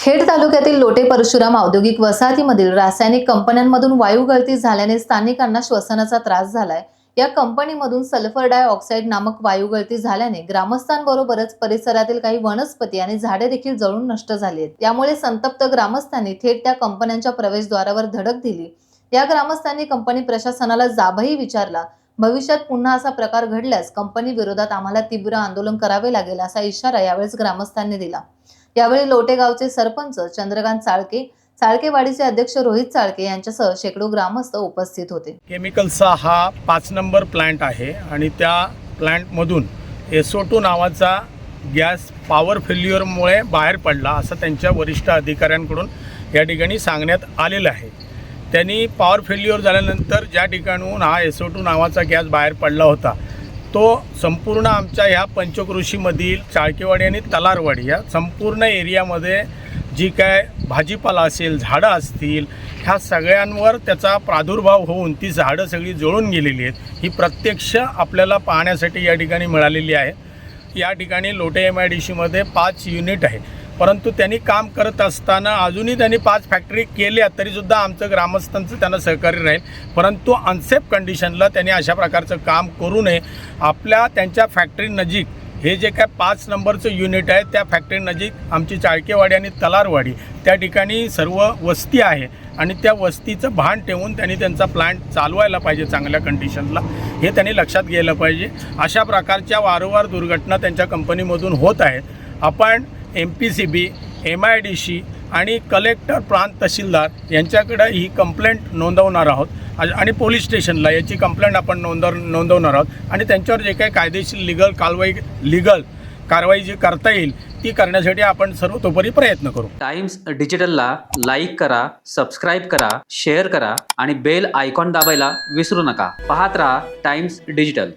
खेड तालुक्यातील लोटे परशुराम औद्योगिक वसाहतीमधील रासायनिक कंपन्यांमधून वायू गळती झाल्याने स्थानिकांना श्वसनाचा त्रास झालाय। या कंपनीमधून सल्फर डाय ऑक्साईड नामक वायू गळती झाल्याने ग्रामस्थांबरोबरच परिसरातील काही वनस्पती आणि झाडे देखील जळून नष्ट झाली आहेत। यामुळे संतप्त ग्रामस्थांनी थेट त्या कंपन्यांच्या प्रवेशद्वारावर धडक दिली। या ग्रामस्थांनी कंपनी प्रशासनाला जाबही विचारला। भविष्यात पुन्हा असा प्रकार घडल्यास कंपनी विरोधात आम्हाला तीव्र आंदोलन करावे लागेल असा इशारा यावेळी ग्रामस्थांनी दिला। यावेळी लोटे गावचे सरपंच चंद्रकांत चाळके, चाळकेवाडीचे अध्यक्ष रोहित चाळके यांच्यासह शेकडो ग्रामस्थ उपस्थित होते। केमिकलचा हा 5 नंबर प्लांट आहे आणि त्या प्लांटमधून SO2 नावाचा गॅस पॉवर फेल्युअरमुळे बाहेर पडला असं त्यांच्या वरिष्ठ अधिकाऱ्यांकडून या ठिकाणी सांगण्यात आलेलं आहे। त्यांनी पॉवर फेल्युअर झाल्यानंतर ज्या ठिकाणून हा SO2 नावाचा गॅस बाहेर पडला होता तो संपूर्ण आमच्या ह्या पंचक्रोशीमधील चाळकेवाडी आणि तलारवाडी या संपूर्ण एरियामध्ये जी काय भाजीपाला असेल, झाडं असतील, ह्या सगळ्यांवर त्याचा प्रादुर्भाव होऊन ती झाडं सगळी जळून गेलेली आहेत। ही प्रत्यक्ष आपल्याला पाहण्यासाठी या ठिकाणी मिळालेली आहे। या ठिकाणी लोटे MIDCमध्ये 5 युनिट आहे, परंतु त्यांनी काम करत असताना अजूनही त्यांनी 5 फॅक्टरी केल्या तरीसुद्धा आमचं ग्रामस्थांचं त्यांना सहकार्य राहील, परंतु अनसेफ कंडिशनला त्यांनी अशा प्रकारचं काम करू नये। त्यांच्या फॅक्टरी नजीक हे जे काय 5 नंबरचं युनिट आहे त्या फॅक्टरी नजीक आमची चाळकेवाडी आणि तलारवाडी त्या ठिकाणी सर्व वस्ती आहे आणि त्या वस्तीचं भान ठेवून त्यांनी त्यांचा प्लांट चालवायला पाहिजे चांगल्या कंडिशनला, हे त्यांनी लक्षात घ्यायला पाहिजे। अशा प्रकारच्या वारंवार दुर्घटना त्यांच्या कंपनीमधून होत आहेत। आपण MPCB, MIDC आणि कलेक्टर, प्रांत तहसीलदार यांच्याकडे ही कंप्लेंट नोंदवणार आहोत आणि पोलीस स्टेशनला याची कंप्लेंट आपण नोंदवणार आहोत आणि त्यांच्यावर जे काही कायदेशीर कारवाई जी करता येईल ती करण्यासाठी आपण सर्वतोपरी प्रयत्न करू। टाइम्स डिजिटलला लाईक करा, सबस्क्राईब करा, शेअर करा आणि बेल आयकॉन दाबायला विसरू नका। पाहत रहा टाइम्स डिजिटल।